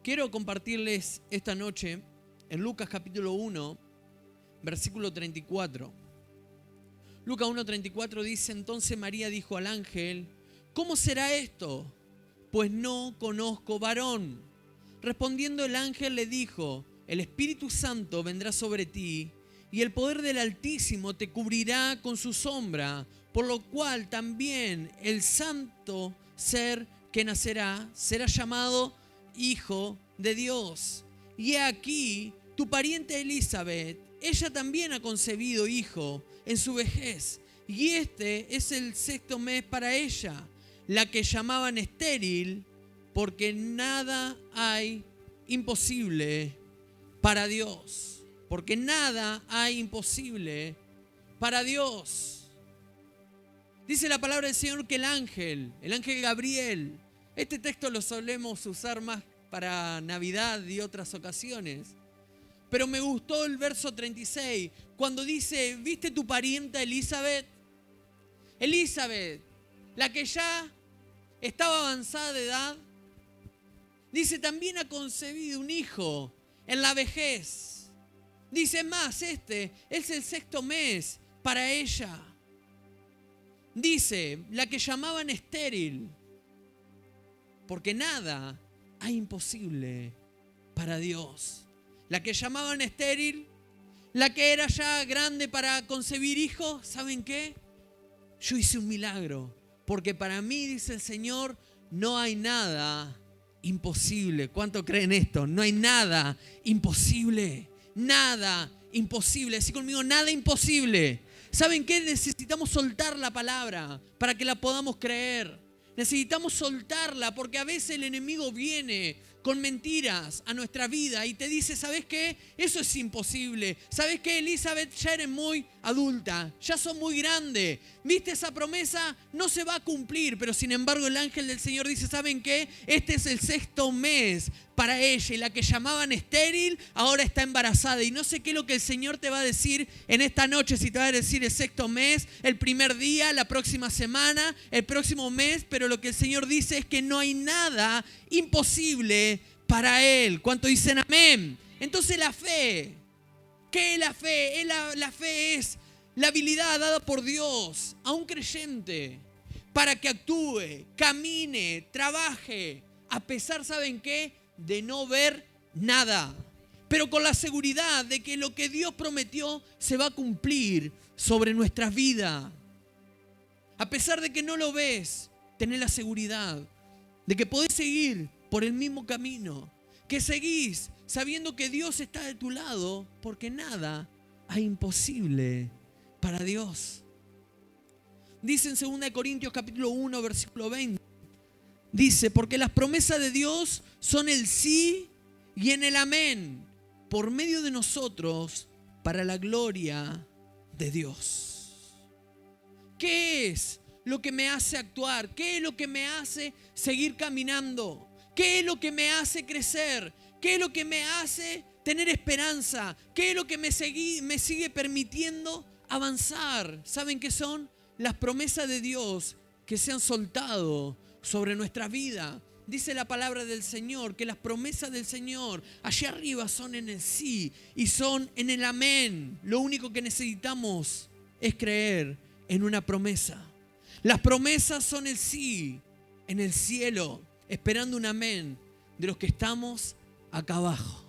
Quiero compartirles esta noche en Lucas capítulo 1, versículo 34. Lucas 1:34 dice: entonces María dijo al ángel: ¿cómo será esto? Pues no conozco varón. Respondiendo el ángel le dijo: el Espíritu Santo vendrá sobre ti, y el poder del Altísimo te cubrirá con su sombra, por lo cual también el santo ser que nacerá será llamado Hijo de Dios. Y he aquí, tu pariente Elizabeth, ella también ha concebido hijo en su vejez, y este es el 6º mes para ella, la que llamaban estéril, porque nada hay imposible para Dios. Porque nada hay imposible para Dios. Dice la palabra del Señor que el ángel Gabriel, este texto lo solemos usar más para Navidad y otras ocasiones, pero me gustó el verso 36, cuando dice: ¿viste tu parienta Elizabeth? Elizabeth, la que ya estaba avanzada de edad, dice, también ha concebido un hijo en la vejez. Dice más, este es el 6º mes para ella. Dice, la que llamaban estéril, porque nada hay imposible para Dios. La que llamaban estéril, la que era ya grande para concebir hijos, ¿saben qué? Yo hice un milagro, porque para mí, dice el Señor, no hay nada imposible. ¿Cuánto creen esto? No hay nada imposible. Nada imposible. Así conmigo, nada imposible. ¿Saben qué? Necesitamos soltar la palabra para que la podamos creer. Necesitamos soltarla porque a veces el enemigo viene con mentiras a nuestra vida y te dice: ¿sabes qué? Eso es imposible. ¿Sabes qué, Elizabeth? Ya eres muy adulta, ya sos muy grande. ¿Viste? Esa promesa no se va a cumplir, pero sin embargo el ángel del Señor dice: ¿saben qué? Este es el 6º mes para ella, y la que llamaban estéril ahora está embarazada. Y no sé qué es lo que el Señor te va a decir en esta noche, si te va a decir el 6º mes, el primer día, la próxima semana, el próximo mes, pero lo que el Señor dice es que no hay nada imposible para Él. ¿Cuánto dicen amén? Entonces la fe, ¿qué es la fe? La fe es la habilidad dada por Dios a un creyente para que actúe, camine, trabaje, a pesar, ¿saben qué? De no ver nada, pero con la seguridad de que lo que Dios prometió se va a cumplir sobre nuestras vidas. A pesar de que no lo ves, tenés la seguridad de que podés seguir por el mismo camino, que seguís sabiendo que Dios está de tu lado, porque nada hay imposible para Dios. Dice en 2 Corintios capítulo 1, versículo 20. Dice: porque las promesas de Dios son el sí y en el amén, por medio de nosotros, para la gloria de Dios. ¿Qué es lo que me hace actuar? ¿Qué es lo que me hace seguir caminando? ¿Qué es lo que me hace crecer? ¿Qué es lo que me hace tener esperanza? ¿Qué es lo que me sigue permitiendo avanzar? ¿Saben qué son? Las promesas de Dios que se han soltado sobre nuestra vida. Dice la palabra del Señor que las promesas del Señor allá arriba son en el sí y son en el amén. Lo único que necesitamos es creer en una promesa. Las promesas son el sí en el cielo, esperando un amén de los que estamos acá abajo.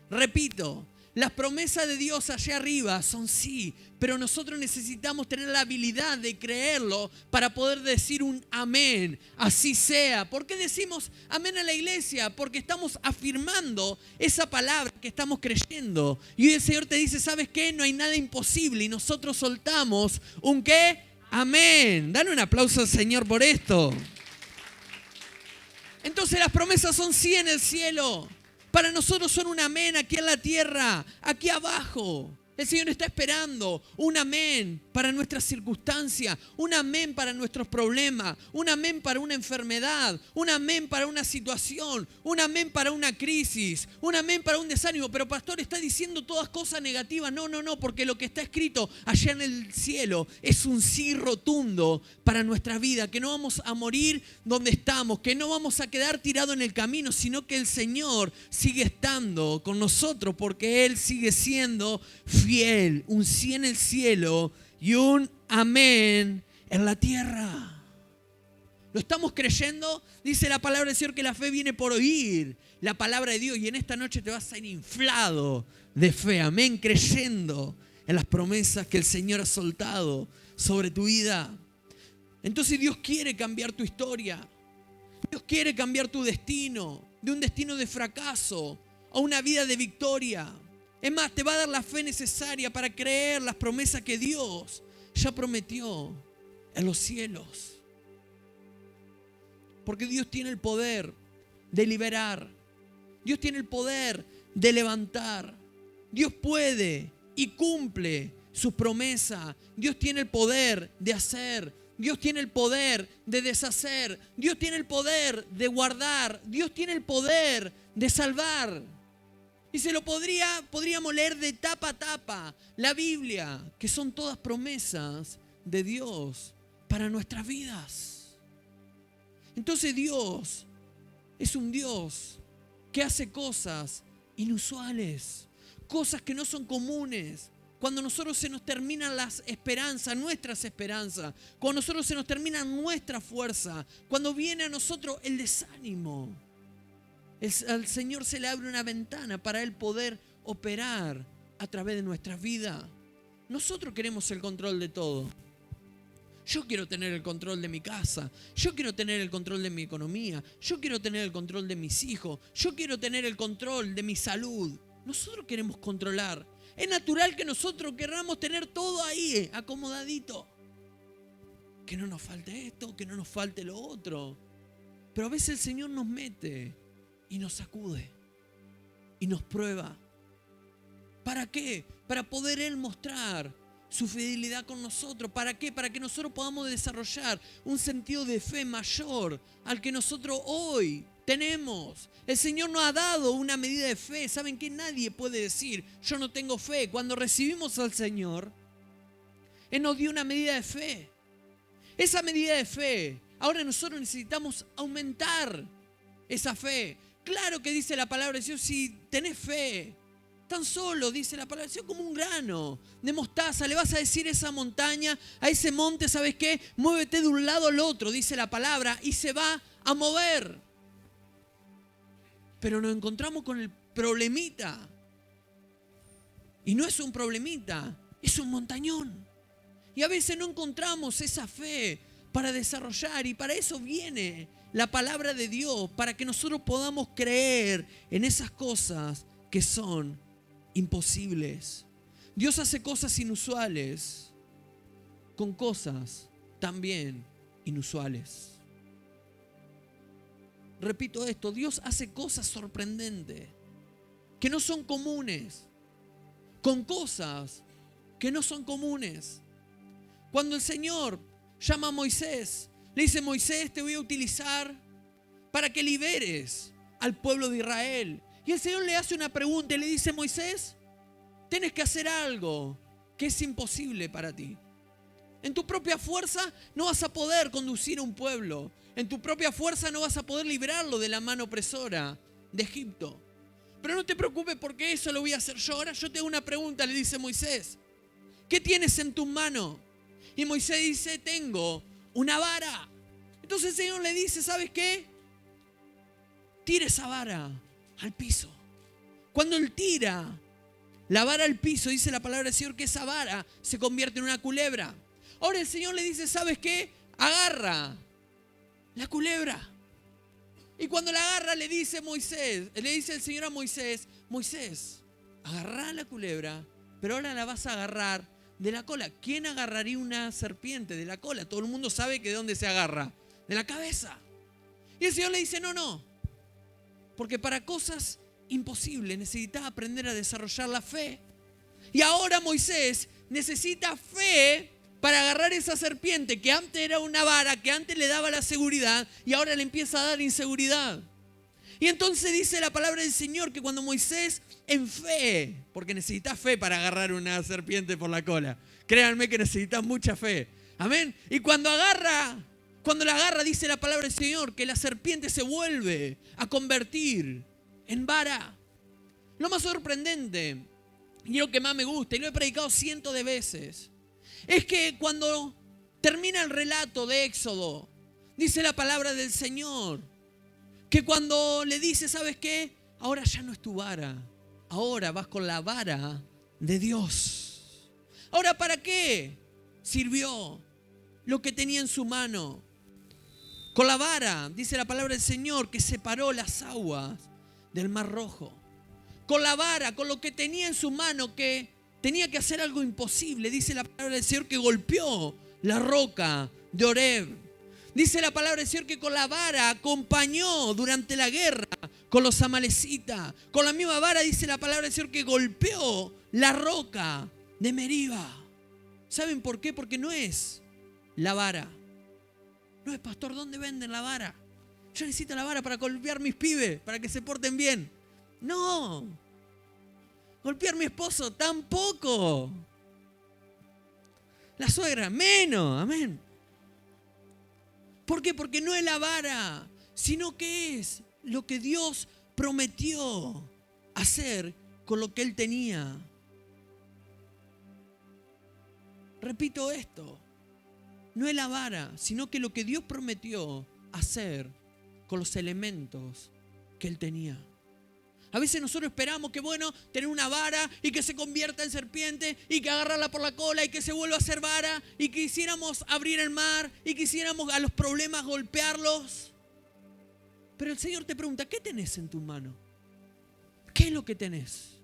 Repito, las promesas de Dios allá arriba son sí, pero nosotros necesitamos tener la habilidad de creerlo para poder decir un amén, así sea. ¿Por qué decimos amén a la iglesia? Porque estamos afirmando esa palabra que estamos creyendo. Y hoy el Señor te dice: ¿sabes qué? No hay nada imposible. Y nosotros soltamos un ¿qué? Amén. Dale un aplauso al Señor por esto. Entonces las promesas son sí en el cielo. Para nosotros son un amén aquí en la tierra, aquí abajo. El Señor está esperando un amén para nuestra circunstancia, un amén para nuestros problemas, un amén para una enfermedad, un amén para una situación, un amén para una crisis, un amén para un desánimo. Pero pastor, está diciendo todas cosas negativas. No, porque lo que está escrito allá en el cielo es un sí rotundo para nuestra vida, que no vamos a morir donde estamos, que no vamos a quedar tirados en el camino, sino que el Señor sigue estando con nosotros porque Él sigue siendo fiel. Un sí en el cielo y un amén en la tierra. ¿Lo estamos creyendo? Dice la palabra del Señor que la fe viene por oír la palabra de Dios. Y en esta noche te vas a ir inflado de fe. Amén, creyendo en las promesas que el Señor ha soltado sobre tu vida. Entonces Dios quiere cambiar tu historia. Dios quiere cambiar tu destino. De un destino de fracaso a una vida de victoria. Es más, te va a dar la fe necesaria para creer las promesas que Dios ya prometió en los cielos. Porque Dios tiene el poder de liberar. Dios tiene el poder de levantar. Dios puede y cumple sus promesas. Dios tiene el poder de hacer. Dios tiene el poder de deshacer. Dios tiene el poder de guardar. Dios tiene el poder de salvar. Y se lo podríamos leer de tapa a tapa, la Biblia, que son todas promesas de Dios para nuestras vidas. Entonces Dios es un Dios que hace cosas inusuales, cosas que no son comunes. Cuando a nosotros se nos terminan las esperanzas, nuestras esperanzas, cuando a nosotros se nos termina nuestra fuerza, cuando viene a nosotros el desánimo, al Señor se le abre una ventana para Él poder operar a través de nuestras vidas. Nosotros queremos el control de todo. Yo quiero tener el control de mi casa. Yo quiero tener el control de mi economía. Yo quiero tener el control de mis hijos. Yo quiero tener el control de mi salud. Nosotros queremos controlar. Es natural que nosotros queramos tener todo ahí, acomodadito. Que no nos falte esto, que no nos falte lo otro. Pero a veces el Señor nos mete y nos sacude y nos prueba. ¿Para qué? Para poder Él mostrar su fidelidad con nosotros. ¿Para qué? Para que nosotros podamos desarrollar un sentido de fe mayor al que nosotros hoy tenemos. El Señor nos ha dado una medida de fe. ¿Saben qué? Nadie puede decir, yo no tengo fe. Cuando recibimos al Señor, Él nos dio una medida de fe. Esa medida de fe, ahora nosotros necesitamos aumentar esa fe. Claro que dice la palabra de Dios, si tenés fe, tan solo, dice la palabra de Dios, como un grano de mostaza, le vas a decir a esa montaña, a ese monte, ¿sabes qué? Muévete de un lado al otro, dice la palabra, y se va a mover. Pero nos encontramos con el problemita. Y no es un problemita, es un montañón. Y a veces no encontramos esa fe para desarrollar, y para eso viene la palabra de Dios, para que nosotros podamos creer en esas cosas que son imposibles. Dios hace cosas inusuales con cosas también inusuales. Repito esto, Dios hace cosas sorprendentes que no son comunes, con cosas que no son comunes. Cuando el Señor llama a Moisés, le dice: Moisés, te voy a utilizar para que liberes al pueblo de Israel. Y el Señor le hace una pregunta y le dice: Moisés, tienes que hacer algo que es imposible para ti. En tu propia fuerza no vas a poder conducir a un pueblo. En tu propia fuerza no vas a poder librarlo de la mano opresora de Egipto. Pero no te preocupes, porque eso lo voy a hacer yo. Ahora yo te hago una pregunta, le dice Moisés. ¿Qué tienes en tu mano? Y Moisés dice: tengo una vara. Entonces el Señor le dice: ¿sabes qué? Tira esa vara al piso. Cuando Él tira la vara al piso, dice la palabra del Señor que esa vara se convierte en una culebra. Ahora el Señor le dice: ¿sabes qué? Agarra la culebra. Y cuando la agarra le dice el Señor a Moisés: Moisés, agarrá la culebra, pero ahora la vas a agarrar de la cola. ¿Quién agarraría una serpiente de la cola? Todo el mundo sabe que de dónde se agarra, de la cabeza. Y el Señor le dice: no, porque para cosas imposibles necesitas aprender a desarrollar la fe. Y ahora Moisés necesita fe para agarrar esa serpiente que antes era una vara, que antes le daba la seguridad y ahora le empieza a dar inseguridad. Y entonces dice la palabra del Señor que cuando Moisés en fe, porque necesitas fe para agarrar una serpiente por la cola. Créanme que necesitas mucha fe. Amén. Y cuando la agarra, dice la palabra del Señor que la serpiente se vuelve a convertir en vara. Lo más sorprendente y lo que más me gusta, y lo he predicado cientos de veces, es que cuando termina el relato de Éxodo, dice la palabra del Señor, que cuando le dice, ¿sabes qué? Ahora ya no es tu vara, ahora vas con la vara de Dios. Ahora, ¿para qué sirvió lo que tenía en su mano? Con la vara, dice la palabra del Señor, que separó las aguas del Mar Rojo. Con la vara, con lo que tenía en su mano, que tenía que hacer algo imposible. Dice la palabra del Señor que golpeó la roca de Horeb. Dice la palabra del Señor que con la vara acompañó durante la guerra con los amalecitas. Con la misma vara dice la palabra del Señor que golpeó la roca de Meriba. ¿Saben por qué? Porque no es la vara. No es, pastor, ¿dónde venden la vara? Yo necesito la vara para golpear mis pibes, para que se porten bien. No. Golpear a mi esposo, tampoco. La suegra, menos. Amén. ¿Por qué? Porque no es la vara, sino que es lo que Dios prometió hacer con lo que Él tenía. Repito esto. No es la vara, sino que lo que Dios prometió hacer con los elementos que Él tenía. A veces nosotros esperamos que, tener una vara y que se convierta en serpiente y que agarrarla por la cola y que se vuelva a hacer vara y que quisiéramos abrir el mar y quisiéramos a los problemas golpearlos. Pero el Señor te pregunta, ¿qué tenés en tu mano? ¿Qué es lo que tenés?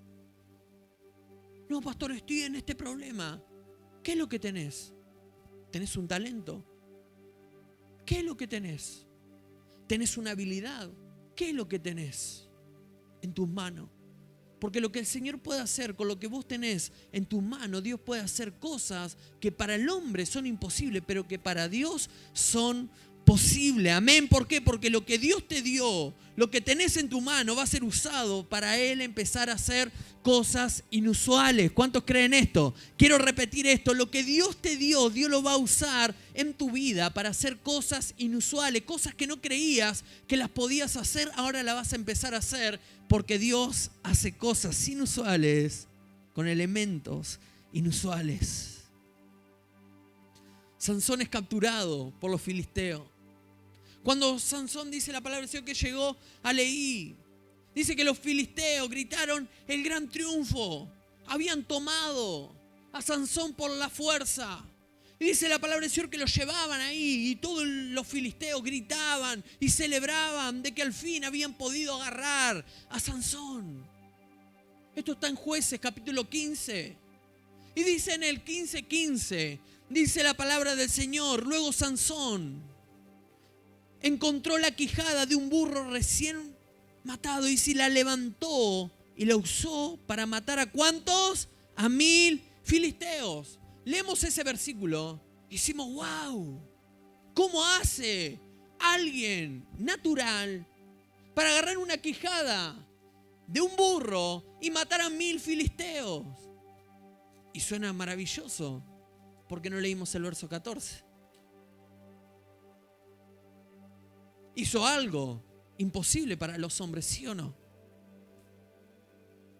No, pastor, estoy en este problema. ¿Qué es lo que tenés? ¿Tenés un talento? ¿Qué es lo que tenés? ¿Tenés una habilidad? ¿Qué es lo que tenés en tus manos? Porque lo que el Señor puede hacer con lo que vos tenés en tus manos, Dios puede hacer cosas que para el hombre son imposibles, pero que para Dios son posibles. Amén. ¿Por qué? Porque lo que Dios te dio, lo que tenés en tu mano, va a ser usado para Él empezar a hacer cosas inusuales. ¿Cuántos creen esto? Quiero repetir esto. Lo que Dios te dio, Dios lo va a usar en tu vida para hacer cosas inusuales, cosas que no creías que las podías hacer, ahora las vas a empezar a hacer, porque Dios hace cosas inusuales con elementos inusuales. Sansón es capturado por los filisteos. Cuando Sansón, dice la palabra del Señor, que llegó a Leí, dice que los filisteos gritaron el gran triunfo. Habían tomado a Sansón por la fuerza. Y dice la palabra del Señor que lo llevaban ahí y todos los filisteos gritaban y celebraban de que al fin habían podido agarrar a Sansón. Esto está en Jueces capítulo 15. Y dice en el 15:15, dice la palabra del Señor, luego Sansón encontró la quijada de un burro recién matado y se la levantó y la usó para matar ¿a cuántos? A 1000 filisteos. Leemos ese versículo y decimos, wow, ¿cómo hace alguien natural para agarrar una quijada de un burro y matar a 1000 filisteos? Y suena maravilloso, porque no leímos el verso 14. Hizo algo imposible para los hombres, ¿sí o no?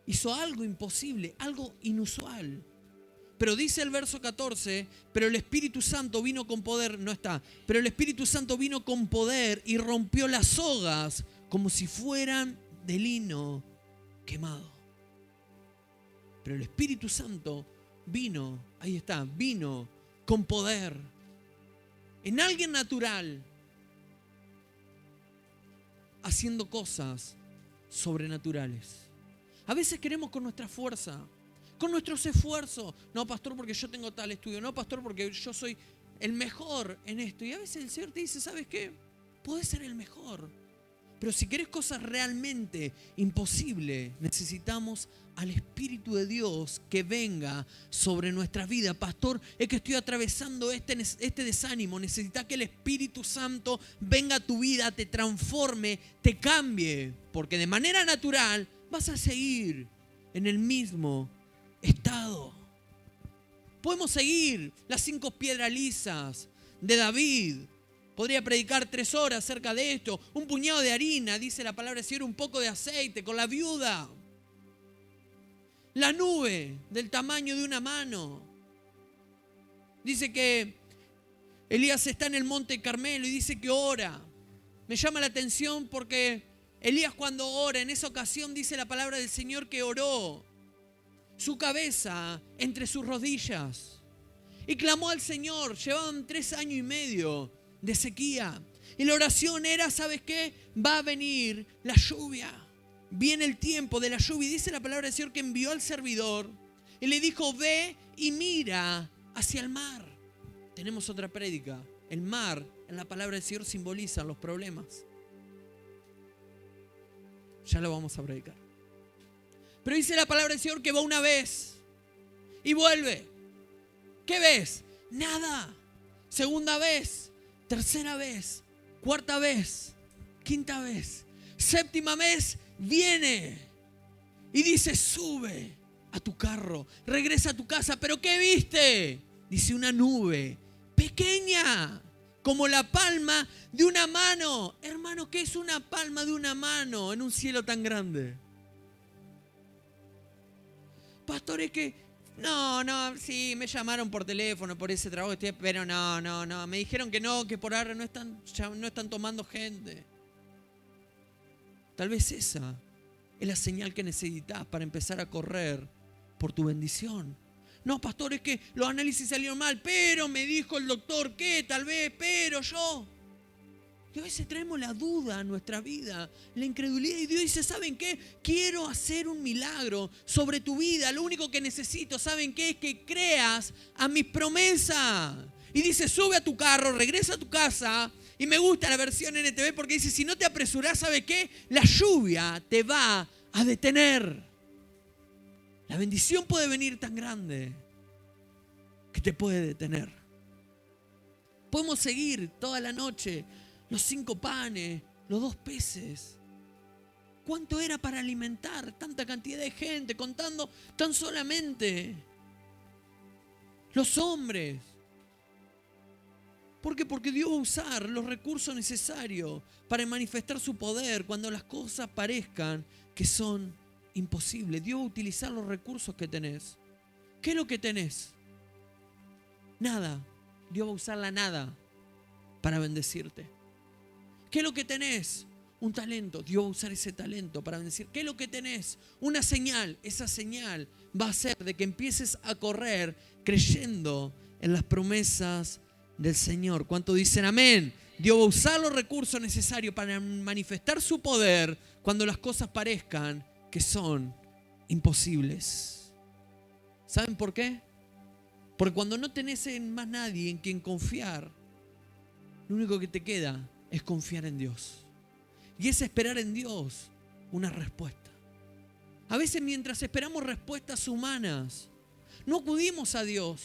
Hizo algo imposible, algo inusual. Pero dice el verso 14, pero el Espíritu Santo vino con poder, no está, pero el Espíritu Santo vino con poder y rompió las sogas como si fueran de lino quemado. Pero el Espíritu Santo vino, ahí está, vino con poder. En alguien natural, haciendo cosas sobrenaturales. A veces queremos con nuestra fuerza, con nuestros esfuerzos. No, pastor, porque yo tengo tal estudio. No, pastor, porque yo soy el mejor en esto. Y a veces el Señor te dice, ¿sabes qué? Podés ser el mejor, Pero si querés cosas realmente imposibles, necesitamos al Espíritu de Dios que venga sobre nuestras vidas. Pastor, es que estoy atravesando este desánimo. Necesitas que el Espíritu Santo venga a tu vida, te transforme, te cambie. Porque de manera natural vas a seguir en el mismo estado. Podemos seguir las 5 piedras lisas de David. Podría predicar 3 horas acerca de esto. Un puñado de harina, dice la palabra del Señor, un poco de aceite con la viuda. La nube del tamaño de una mano. Dice que Elías está en el monte Carmelo y dice que ora. Me llama la atención porque Elías cuando ora, en esa ocasión dice la palabra del Señor que oró su cabeza entre sus rodillas y clamó al Señor. Llevaban 3 años y medio de sequía. Y la oración era, ¿sabes qué? Va a venir la lluvia. Viene el tiempo de la lluvia. Y dice la palabra del Señor que envió al servidor y le dijo, ve y mira hacia el mar. Tenemos otra prédica. El mar, en la palabra del Señor, simboliza los problemas. Ya lo vamos a predicar. Pero dice la palabra del Señor que va una vez y vuelve. ¿Qué ves? Nada. Segunda vez. Tercera vez, 4ª vez, 5ª vez, 7ª vez, viene y dice, sube a tu carro, regresa a tu casa. ¿Pero qué viste? Dice una nube pequeña, como la palma de una mano. Hermano, ¿qué es una palma de una mano en un cielo tan grande? Pastor, es que no, sí, me llamaron por teléfono por ese trabajo, pero no. Me dijeron que no, que por ahora no están tomando gente. Tal vez esa es la señal que necesitas para empezar a correr por tu bendición. No, pastor, es que los análisis salieron mal, pero me dijo el doctor que tal vez, pero yo. Y a veces traemos la duda a nuestra vida, la incredulidad. Y Dios dice, ¿saben qué? Quiero hacer un milagro sobre tu vida. Lo único que necesito, ¿saben qué? Es que creas a mis promesas. Y dice, sube a tu carro, regresa a tu casa. Y me gusta la versión NTV porque dice, si no te apresurás, ¿sabe qué? La lluvia te va a detener. La bendición puede venir tan grande que te puede detener. Podemos seguir toda la noche. Los 5 panes, los 2 peces. ¿Cuánto era para alimentar tanta cantidad de gente? Contando tan solamente los hombres. ¿Por qué? Porque Dios va a usar los recursos necesarios para manifestar su poder cuando las cosas parezcan que son imposibles. Dios va a utilizar los recursos que tenés. ¿Qué es lo que tenés? Nada. Dios va a usar la nada para bendecirte. ¿Qué es lo que tenés? Un talento. Dios va a usar ese talento para bendecir. ¿Qué es lo que tenés? Una señal. Esa señal va a ser de que empieces a correr creyendo en las promesas del Señor. ¿Cuánto dicen amén? Dios va a usar los recursos necesarios para manifestar su poder cuando las cosas parezcan que son imposibles. ¿Saben por qué? Porque cuando no tenés más nadie en quien confiar, lo único que te queda es confiar en Dios. Y es esperar en Dios una respuesta. A veces mientras esperamos respuestas humanas, no acudimos a Dios.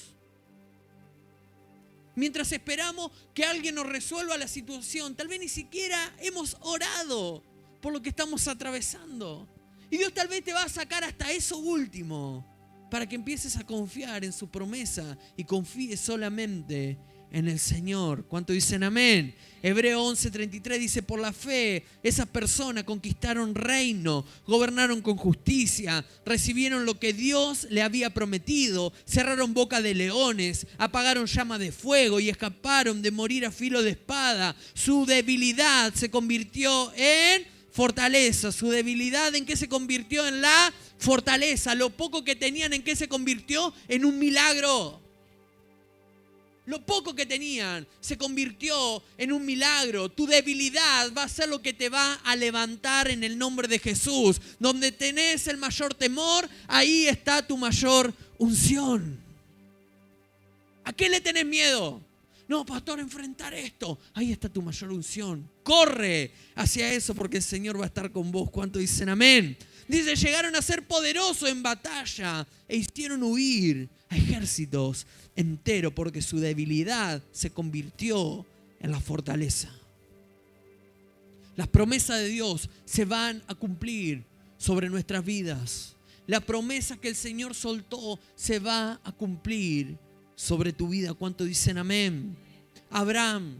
Mientras esperamos que alguien nos resuelva la situación, tal vez ni siquiera hemos orado por lo que estamos atravesando. Y Dios tal vez te va a sacar hasta eso último para que empieces a confiar en su promesa y confíes solamente en el Señor. ¿Cuánto dicen amén? Hebreo 11:33 dice, por la fe, esas personas conquistaron reino, gobernaron con justicia, recibieron lo que Dios le había prometido, cerraron boca de leones, apagaron llamas de fuego y escaparon de morir a filo de espada. Su debilidad se convirtió en fortaleza. ¿Su debilidad en qué se convirtió? En la fortaleza. Lo poco que tenían, ¿en qué se convirtió? En un milagro. Lo poco que tenían se convirtió en un milagro. Tu debilidad va a ser lo que te va a levantar en el nombre de Jesús. Donde tenés el mayor temor, ahí está tu mayor unción. ¿A qué le tenés miedo? No, pastor, enfrentar esto. Ahí está tu mayor unción. Corre hacia eso porque el Señor va a estar con vos. ¿Cuánto dicen amén? Dice, llegaron a ser poderosos en batalla e hicieron huir a ejércitos enteros porque su debilidad se convirtió en la fortaleza. Las promesas de Dios se van a cumplir sobre nuestras vidas. La promesa que el Señor soltó se va a cumplir sobre tu vida. ¿Cuánto dicen amén? Abraham,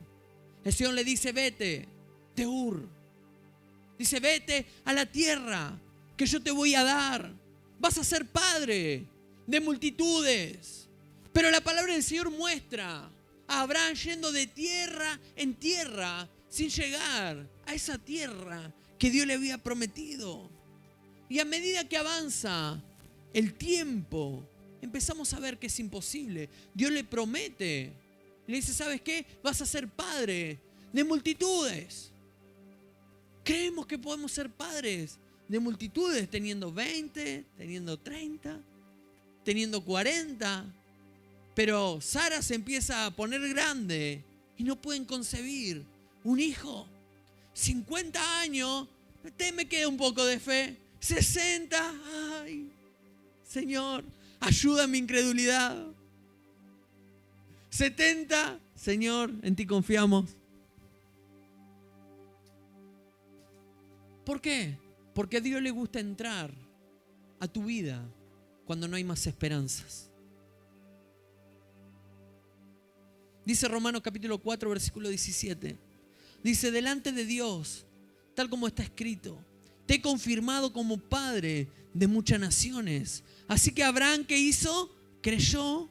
el Señor le dice, vete de Ur. Dice, vete a la tierra que yo te voy a dar. Vas a ser padre de multitudes. Pero la palabra del Señor muestra a Abraham yendo de tierra en tierra sin llegar a esa tierra que Dios le había prometido. Y a medida que avanza el tiempo, empezamos a ver que es imposible. Dios le promete. Le dice, ¿sabes qué? Vas a ser padre de multitudes. Creemos que podemos ser padres de multitudes teniendo 20, teniendo 30, teniendo 40. Pero Sara se empieza a poner grande y no pueden concebir un hijo. 50 años, me queda un poco de fe. 60, ay, Señor, ayuda a mi incredulidad. 70, Señor, en ti confiamos. ¿Por qué? Porque a Dios le gusta entrar a tu vida cuando no hay más esperanzas. Dice Romanos capítulo 4, versículo 17. Dice, delante de Dios, tal como está escrito, te he confirmado como padre de muchas naciones. Así que Abraham, ¿qué hizo? Creyó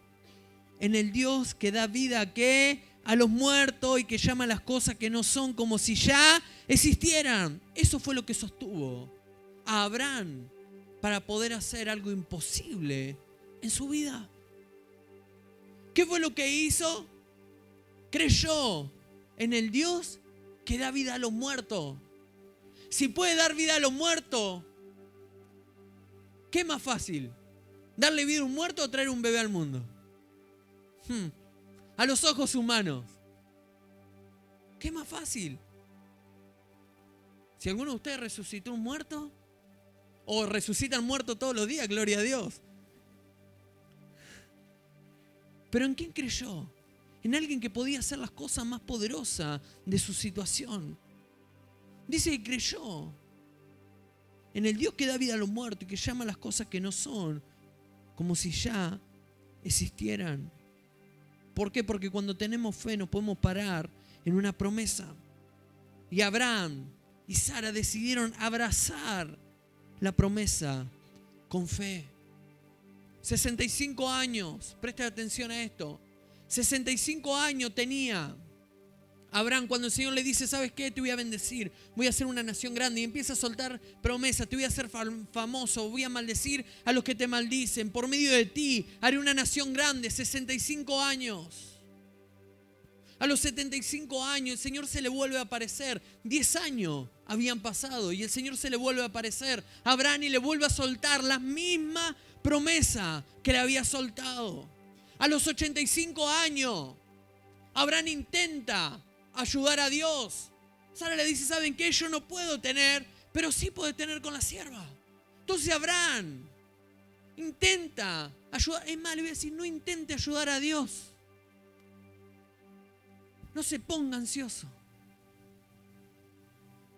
en el Dios que da vida a los muertos y que llama las cosas que no son como si ya existieran. Eso fue lo que sostuvo a Abraham para poder hacer algo imposible en su vida. ¿Qué fue lo que hizo? Creyó en el Dios que da vida a los muertos. Si puede dar vida a los muertos, ¿qué es más fácil? ¿Darle vida a un muerto o traer un bebé al mundo? A los ojos humanos, ¿qué es más fácil? Si alguno de ustedes resucitó un muerto o resucitan muertos todos los días, gloria a Dios. Pero ¿en quién creyó? En alguien que podía hacer las cosas más poderosas de su situación. Dice que creyó en el Dios que da vida a los muertos y que llama las cosas que no son como si ya existieran. ¿Por qué? Porque cuando tenemos fe nos podemos parar en una promesa. Y Abraham y Sara decidieron abrazar la promesa con fe. 65 años, presta atención a esto. 65 años tenía Abraham cuando el Señor le dice, ¿sabes qué? Te voy a bendecir, voy a hacer una nación grande. Y empieza a soltar promesas, te voy a hacer famoso, voy a maldecir a los que te maldicen. Por medio de ti haré una nación grande. 65 años. A los 75 años el Señor se le vuelve a aparecer. 10 años habían pasado y el Señor se le vuelve a aparecer a Abraham y le vuelve a soltar la misma promesa que le había soltado. A los 85 años Abraham intenta ayudar a Dios. Sara le dice, ¿saben qué? Yo no puedo tener, pero sí puedo tener con la sierva. Entonces Abraham intenta ayudar. Es más, le voy a decir, no intente ayudar a Dios. No se ponga ansioso.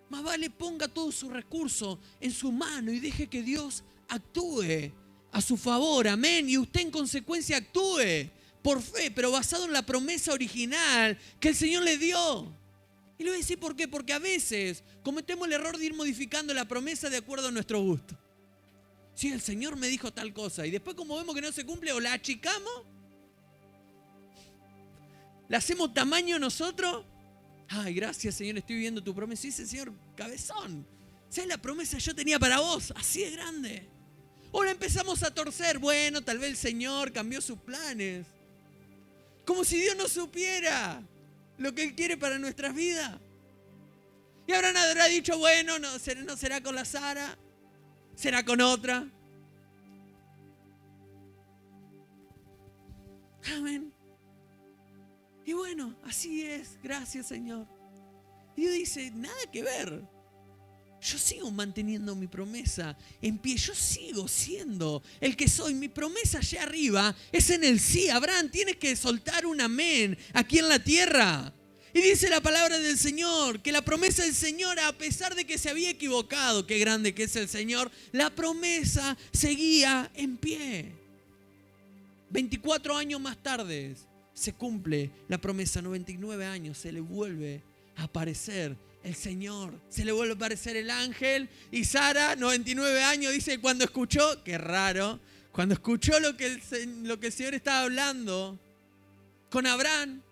Más vale ponga todo su recurso en su mano y deje que Dios actúe a su favor. Amén. Y usted en consecuencia actúe por fe, pero basado en la promesa original que el Señor le dio. Y le voy a decir por qué. Porque a veces cometemos el error de ir modificando la promesa de acuerdo a nuestro gusto. Si el Señor me dijo tal cosa y después como vemos que no se cumple o la achicamos, la hacemos tamaño nosotros. Ay, gracias Señor, estoy viendo tu promesa. Y dice Señor, cabezón, ¿sabes la promesa que yo tenía para vos? Así de grande. Ahora empezamos a torcer. Bueno, tal vez el Señor cambió sus planes. Como si Dios no supiera lo que Él quiere para nuestras vidas. Y Abraham habrá dicho, bueno, no será con la Sara, será con otra. Amén. Y bueno, así es. Gracias, Señor. Y Dios dice, nada que ver. Yo sigo manteniendo mi promesa en pie. Yo sigo siendo el que soy. Mi promesa allá arriba es en el sí. Abraham, tienes que soltar un amén aquí en la tierra. Y dice la palabra del Señor, que la promesa del Señor, a pesar de que se había equivocado, qué grande que es el Señor, la promesa seguía en pie. 24 años más tarde se cumple la promesa. 99 años se le vuelve a aparecer el Señor. Se le vuelve a aparecer el ángel. Y Sara, 99 años, dice, cuando escuchó, qué raro, cuando escuchó lo que el Señor estaba hablando con Abraham,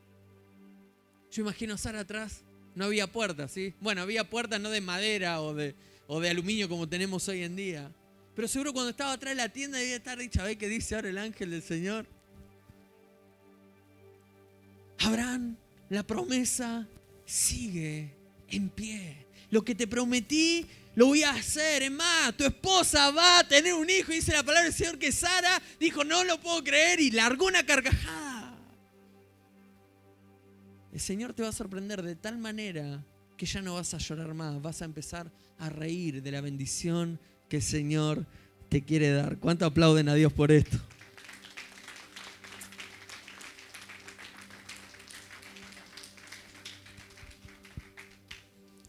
yo imagino a Sara atrás. No había puertas, ¿sí? Bueno, había puertas no de madera o de aluminio como tenemos hoy en día. Pero seguro cuando estaba atrás de la tienda debía estar dicha, ¿ves qué dice ahora el ángel del Señor? Abraham, la promesa sigue en pie. Lo que te prometí, lo voy a hacer. Es más, tu esposa va a tener un hijo. Y dice la palabra del Señor que Sara dijo, no lo puedo creer, y largó una carcajada. El Señor te va a sorprender de tal manera que ya no vas a llorar más. Vas a empezar a reír de la bendición que el Señor te quiere dar. ¿Cuánto aplauden a Dios por esto?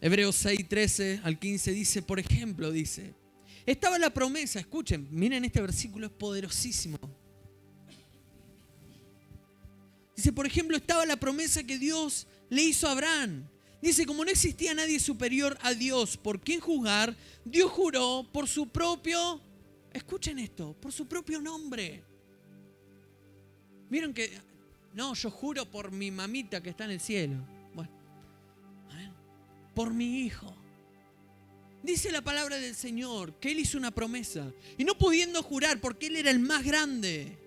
Hebreos 6, 13 al 15 dice, por ejemplo, dice, estaba la promesa, escuchen, miren este versículo, es poderosísimo. Dice, por ejemplo, estaba la promesa que Dios le hizo a Abraham. Dice, como no existía nadie superior a Dios por quien juzgar, Dios juró por su propio, escuchen esto, por su propio nombre. Vieron que, no, yo juro por mi mamita que está en el cielo. Bueno, por mi hijo. Dice la palabra del Señor que Él hizo una promesa. Y no pudiendo jurar porque Él era el más grande.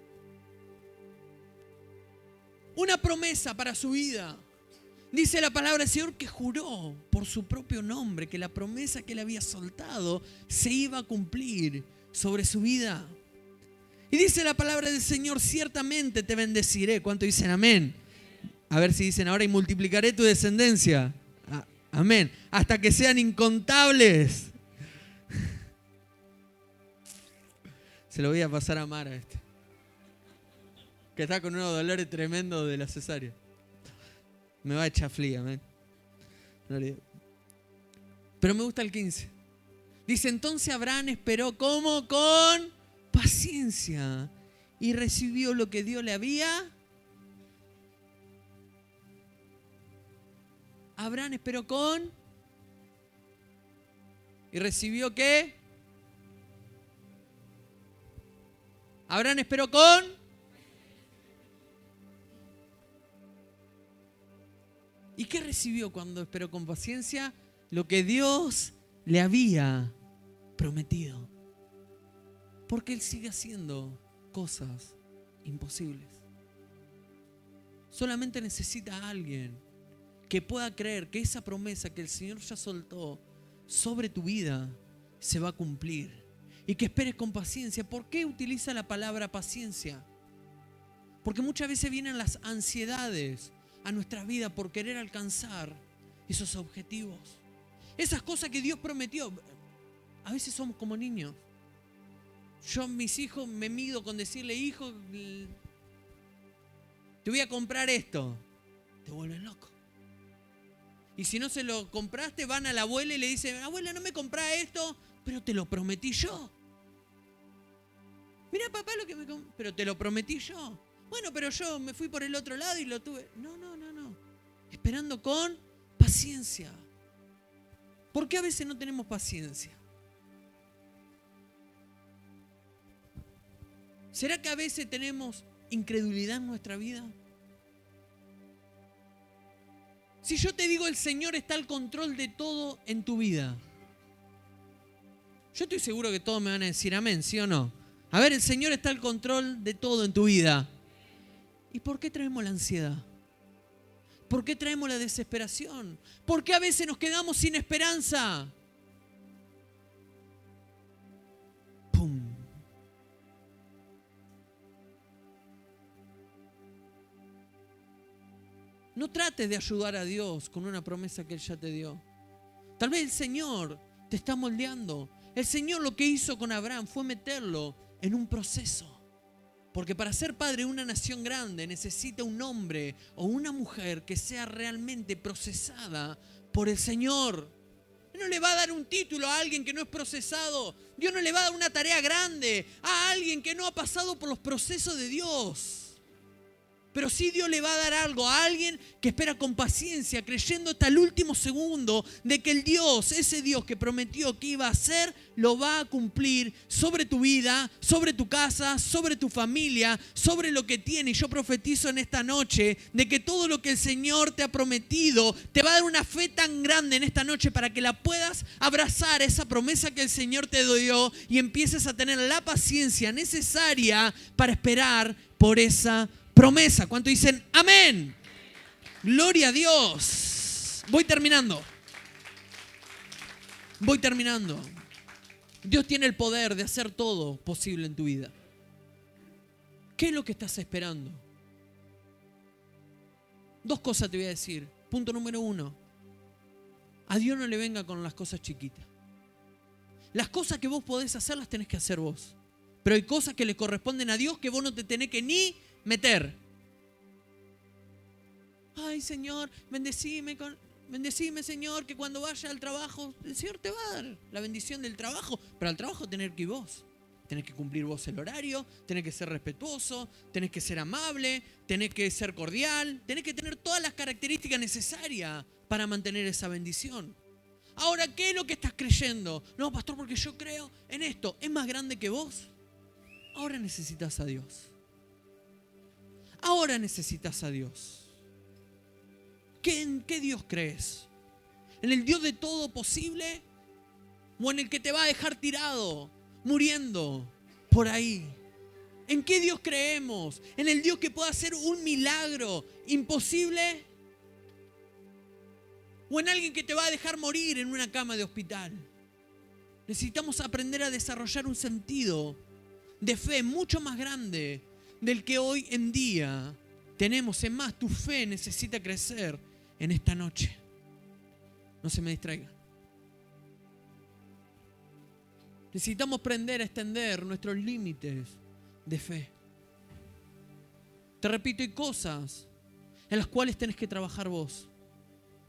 Una promesa para su vida. Dice la palabra del Señor que juró por su propio nombre que la promesa que Él había soltado se iba a cumplir sobre su vida. Y dice la palabra del Señor, ciertamente te bendeciré. ¿Cuánto dicen amén? A ver si dicen ahora, y multiplicaré tu descendencia. Amén. Hasta que sean incontables. Se lo voy a pasar a Mara que está con unos dolores tremendos de la cesárea. Me va a echar fría, amén. Pero me gusta el 15. Dice, entonces Abraham esperó, ¿cómo? Con paciencia. Y recibió lo que Dios le había. Abraham esperó con. ¿Y recibió qué? Abraham esperó con. ¿Y qué recibió cuando esperó con paciencia? Lo que Dios le había prometido. Porque Él sigue haciendo cosas imposibles. Solamente necesita a alguien que pueda creer que esa promesa que el Señor ya soltó sobre tu vida se va a cumplir. Y que esperes con paciencia. ¿Por qué utiliza la palabra paciencia? Porque muchas veces vienen las ansiedades a nuestra vida por querer alcanzar esos objetivos. Esas cosas que Dios prometió. A veces somos como niños. Yo a mis hijos me mido con decirle, hijo, te voy a comprar esto. Te vuelven loco. Y si no se lo compraste, van a la abuela y le dicen, abuela, no me comprás esto, pero te lo prometí yo. Mira, papá, lo que me compré, pero te lo prometí yo. Bueno, pero yo me fui por el otro lado y lo tuve. No. Esperando con paciencia. ¿Por qué a veces no tenemos paciencia? ¿Será que a veces tenemos incredulidad en nuestra vida? Si yo te digo el Señor está al control de todo en tu vida, yo estoy seguro que todos me van a decir amén, ¿sí o no? A ver, el Señor está al control de todo en tu vida. ¿Y por qué traemos la ansiedad? ¿Por qué traemos la desesperación? ¿Por qué a veces nos quedamos sin esperanza? ¡Pum! No trates de ayudar a Dios con una promesa que Él ya te dio. Tal vez el Señor te está moldeando. El Señor lo que hizo con Abraham fue meterlo en un proceso. Porque para ser padre de una nación grande necesita un hombre o una mujer que sea realmente procesada por el Señor. Él no le va a dar un título a alguien que no es procesado. Dios no le va a dar una tarea grande a alguien que no ha pasado por los procesos de Dios. Pero sí Dios le va a dar algo a alguien que espera con paciencia, creyendo hasta el último segundo de que el Dios, ese Dios que prometió que iba a hacer, lo va a cumplir sobre tu vida, sobre tu casa, sobre tu familia, sobre lo que tiene. Y yo profetizo en esta noche de que todo lo que el Señor te ha prometido, te va a dar una fe tan grande en esta noche para que la puedas abrazar, esa promesa que el Señor te dio, y empieces a tener la paciencia necesaria para esperar por esa promesa. ¿Cuánto dicen amén? Gloria a Dios. Voy terminando. Dios tiene el poder de hacer todo posible en tu vida. ¿Qué es lo que estás esperando? 2 cosas te voy a decir. Punto número 1. A Dios no le venga con las cosas chiquitas. Las cosas que vos podés hacer las tenés que hacer vos. Pero hay cosas que le corresponden a Dios que vos no te tenés que ni meter. Ay, Señor, bendecime, Señor, que cuando vaya al trabajo, el Señor te va a dar la bendición del trabajo, pero al trabajo tenés que ir vos. Tenés que cumplir vos el horario, tenés que ser respetuoso, tenés que ser amable, tenés que ser cordial, tenés que tener todas las características necesarias para mantener esa bendición. Ahora, ¿qué es lo que estás creyendo? No, pastor, porque yo creo en esto. ¿Es más grande que vos? Ahora necesitas a Dios. Ahora necesitas a Dios. ¿En qué Dios crees? ¿En el Dios de todo posible? ¿O en el que te va a dejar tirado, muriendo por ahí? ¿En qué Dios creemos? ¿En el Dios que puede hacer un milagro imposible? ¿O en alguien que te va a dejar morir en una cama de hospital? Necesitamos aprender a desarrollar un sentido de fe mucho más grande del que hoy en día tenemos. Es más, tu fe necesita crecer en esta noche. No se me distraiga. Necesitamos aprender a extender nuestros límites de fe. Te repito, hay cosas en las cuales tenés que trabajar vos,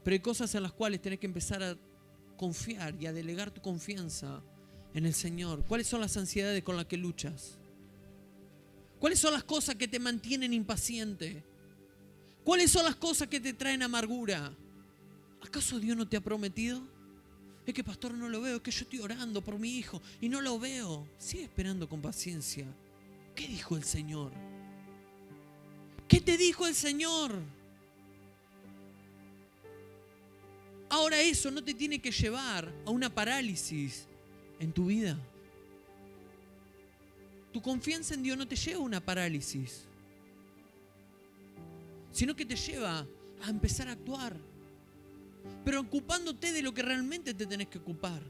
pero hay cosas en las cuales tenés que empezar a confiar y a delegar tu confianza en el Señor. ¿Cuáles son las ansiedades con las que luchas? ¿Cuáles son las cosas que te mantienen impaciente? ¿Cuáles son las cosas que te traen amargura? ¿Acaso Dios no te ha prometido? Es que, pastor, no lo veo, es que yo estoy orando por mi hijo y no lo veo. Sigue esperando con paciencia. ¿Qué dijo el Señor? ¿Qué te dijo el Señor? Ahora eso no te tiene que llevar a una parálisis en tu vida. Tu confianza en Dios no te lleva a una parálisis, sino que te lleva a empezar a actuar, pero ocupándote de lo que realmente te tenés que ocupar.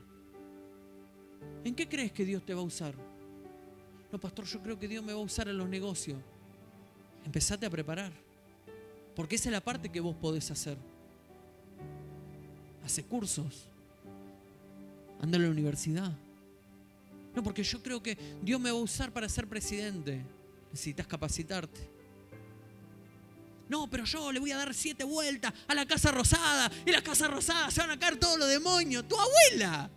¿En qué crees que Dios te va a usar? No, pastor, yo creo que Dios me va a usar en los negocios. Empezate a preparar, porque esa es la parte que vos podés hacer. Hace cursos, anda a la universidad. No, porque yo creo que Dios me va a usar para ser presidente. Necesitas capacitarte. No, pero yo le voy a dar 7 vueltas a la Casa Rosada, y la Casa Rosada se van a caer todos los demonios. ¡Tu abuela!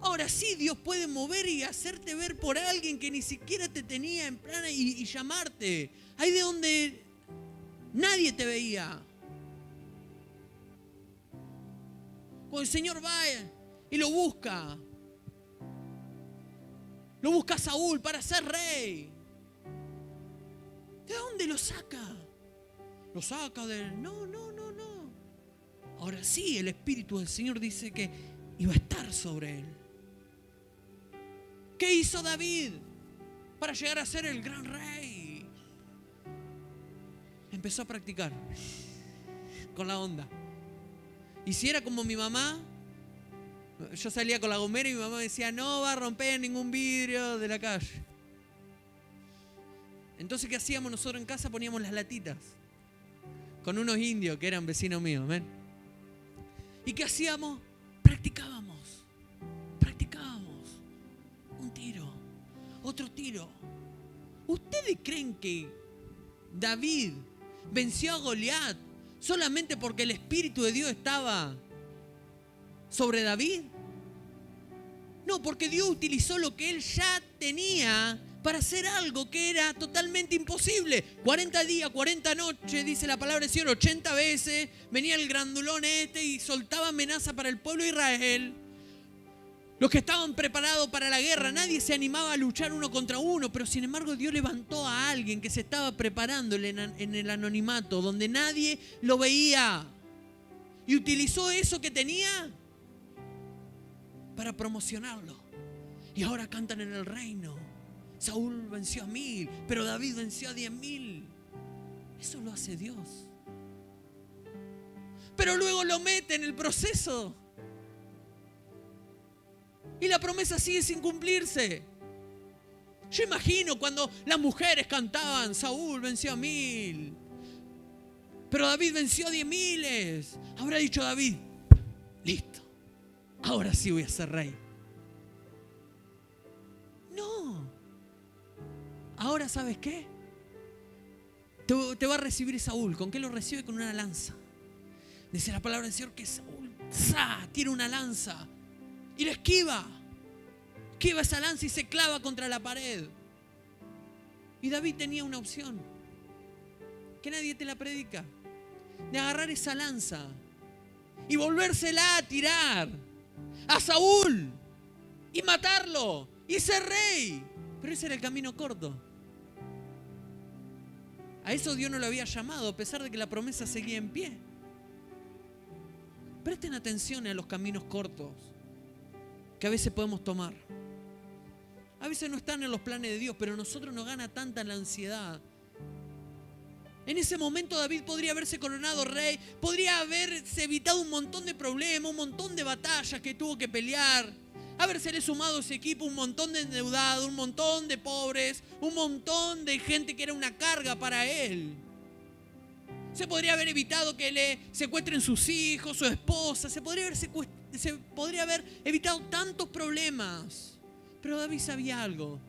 Ahora sí, Dios puede mover y hacerte ver por alguien que ni siquiera te tenía en plan y llamarte. Ahí de donde nadie te veía. Cuando el Señor va y lo busca a Saúl para ser rey. ¿De dónde lo saca? Lo saca del... No. Ahora sí, el Espíritu del Señor dice que iba a estar sobre él. ¿Qué hizo David para llegar a ser el gran rey? Empezó a practicar con la onda. Y si era como mi mamá, yo salía con la gomera y mi mamá decía, no va a romper ningún vidrio de la calle. Entonces, ¿qué hacíamos nosotros en casa? Poníamos las latitas con unos indios que eran vecinos míos. ¿Ven? ¿Y qué hacíamos? Practicábamos. Un tiro, otro tiro. ¿Ustedes creen que David venció a Goliat solamente porque el Espíritu de Dios estaba sobre David? No, porque Dios utilizó lo que él ya tenía para hacer algo que era totalmente imposible. 40 días, 40 noches, dice la palabra del Señor, 80 veces venía el grandulón y soltaba amenaza para el pueblo de Israel. Los que estaban preparados para la guerra, nadie se animaba a luchar uno contra uno, pero sin embargo Dios levantó a alguien que se estaba preparando en el anonimato, donde nadie lo veía. Y utilizó eso que tenía para promocionarlo. Y ahora cantan en el reino. Saúl venció a 1000, pero David venció a 10.000. Eso lo hace Dios. Pero luego lo mete en el proceso. Y la promesa sigue sin cumplirse. Yo imagino cuando las mujeres cantaban, Saúl venció a 1000, pero David venció a 10.000. Habrá dicho David, listo, ahora sí voy a ser rey. No. Ahora, ¿sabes qué? Te va a recibir Saúl. ¿Con qué lo recibe? Con una lanza. Dice la palabra del Señor que Saúl tiene una lanza y la esquiva esa lanza y se clava contra la pared. Y David tenía una opción que nadie te la predica, de agarrar esa lanza y volvérsela a tirar a Saúl y matarlo y ser rey. Pero ese era el camino corto. A eso Dios no lo había llamado, a pesar de que la promesa seguía en pie. Presten atención a los caminos cortos que a veces podemos tomar. A veces no están en los planes de Dios, pero a nosotros nos gana tanta la ansiedad. En ese momento David podría haberse coronado rey, podría haberse evitado un montón de problemas, un montón de batallas que tuvo que pelear, habérsele sumado a ese equipo un montón de endeudados, un montón de pobres, un montón de gente que era una carga para él. Se podría haber evitado que le secuestren sus hijos, su esposa, se podría haber evitado tantos problemas. Pero David sabía algo,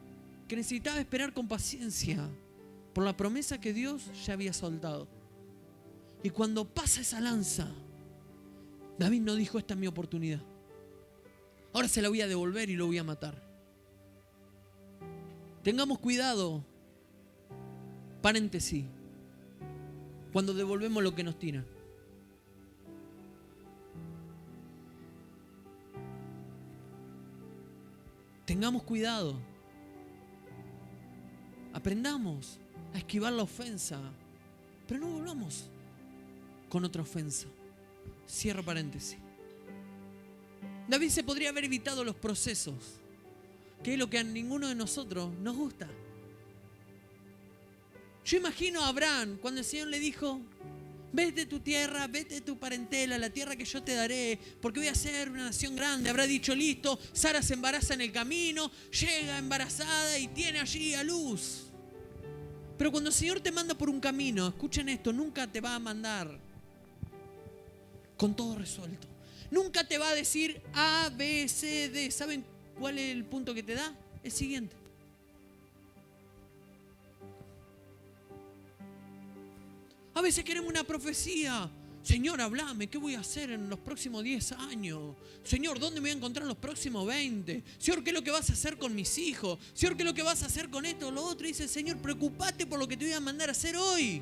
que necesitaba esperar con paciencia por la promesa que Dios ya había soltado. Y cuando pasa esa lanza, David no dijo, esta es mi oportunidad. Ahora se la voy a devolver y lo voy a matar. Tengamos cuidado, paréntesis, cuando devolvemos lo que nos tiran. Tengamos cuidado. Aprendamos a esquivar la ofensa, pero no volvamos con otra ofensa. Cierro paréntesis. David se podría haber evitado los procesos, que es lo que a ninguno de nosotros nos gusta. Yo imagino a Abraham cuando el Señor le dijo, vete de tu tierra, vete de tu parentela, la tierra que yo te daré, porque voy a ser una nación grande. Habrá dicho, listo, Sara se embaraza en el camino, llega embarazada y tiene allí a luz. Pero cuando el Señor te manda por un camino, escuchen esto, nunca te va a mandar con todo resuelto. Nunca te va a decir A, B, C, D. ¿Saben cuál es el punto que te da? El siguiente. A veces queremos una profecía. Señor, hablame, ¿qué voy a hacer en los próximos 10 años? Señor, ¿dónde me voy a encontrar en los próximos 20? Señor, ¿qué es lo que vas a hacer con mis hijos? Señor, ¿qué es lo que vas a hacer con esto o lo otro? Y dice, Señor, preocupate por lo que te voy a mandar a hacer hoy.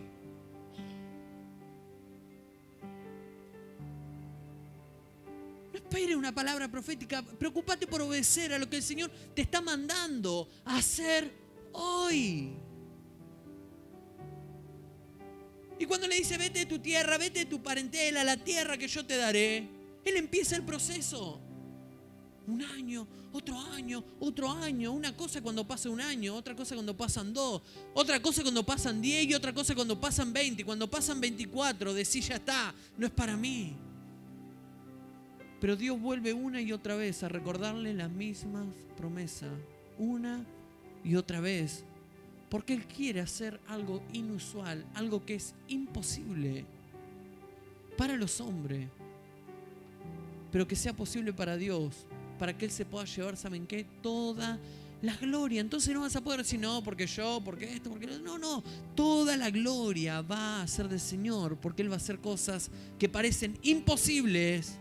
No esperes una palabra profética. Preocupate por obedecer a lo que el Señor te está mandando a hacer hoy. Y cuando le dice, vete de tu tierra, vete de tu parentela, la tierra que yo te daré, Él empieza el proceso. Un año, otro año, otro año. Una cosa cuando pasa un año, otra cosa cuando pasan 2, otra cosa cuando pasan 10 y otra cosa cuando pasan 20. Cuando pasan 24, decís, ya está, no es para mí. Pero Dios vuelve una y otra vez a recordarle las mismas promesas. Una y otra vez. Porque Él quiere hacer algo inusual, algo que es imposible para los hombres, pero que sea posible para Dios, para que Él se pueda llevar, ¿saben qué? Toda la gloria. Entonces no vas a poder decir, no, porque yo, porque esto, porque no, no. Toda la gloria va a ser del Señor, porque Él va a hacer cosas que parecen imposibles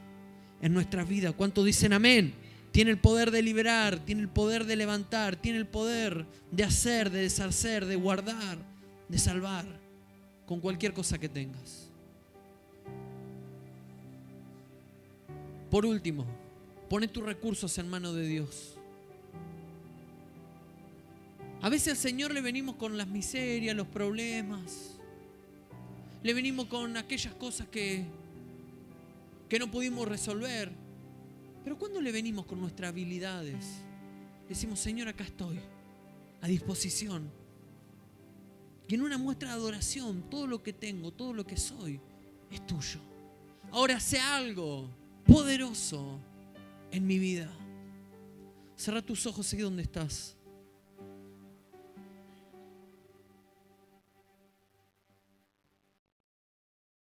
en nuestras vidas. ¿Cuántos dicen amén? Tiene el poder de liberar, tiene el poder de levantar, tiene el poder de hacer, de deshacer, de guardar, de salvar, con cualquier cosa que tengas. Por último, pone tus recursos en manos de Dios. A veces al Señor le venimos con las miserias, los problemas. Le venimos con aquellas cosas que no pudimos resolver. Pero cuando le venimos con nuestras habilidades, decimos, Señor, acá estoy, a disposición. Y en una muestra de adoración, todo lo que tengo, todo lo que soy, es tuyo. Ahora hace algo poderoso en mi vida. Cerra tus ojos ahí donde estás.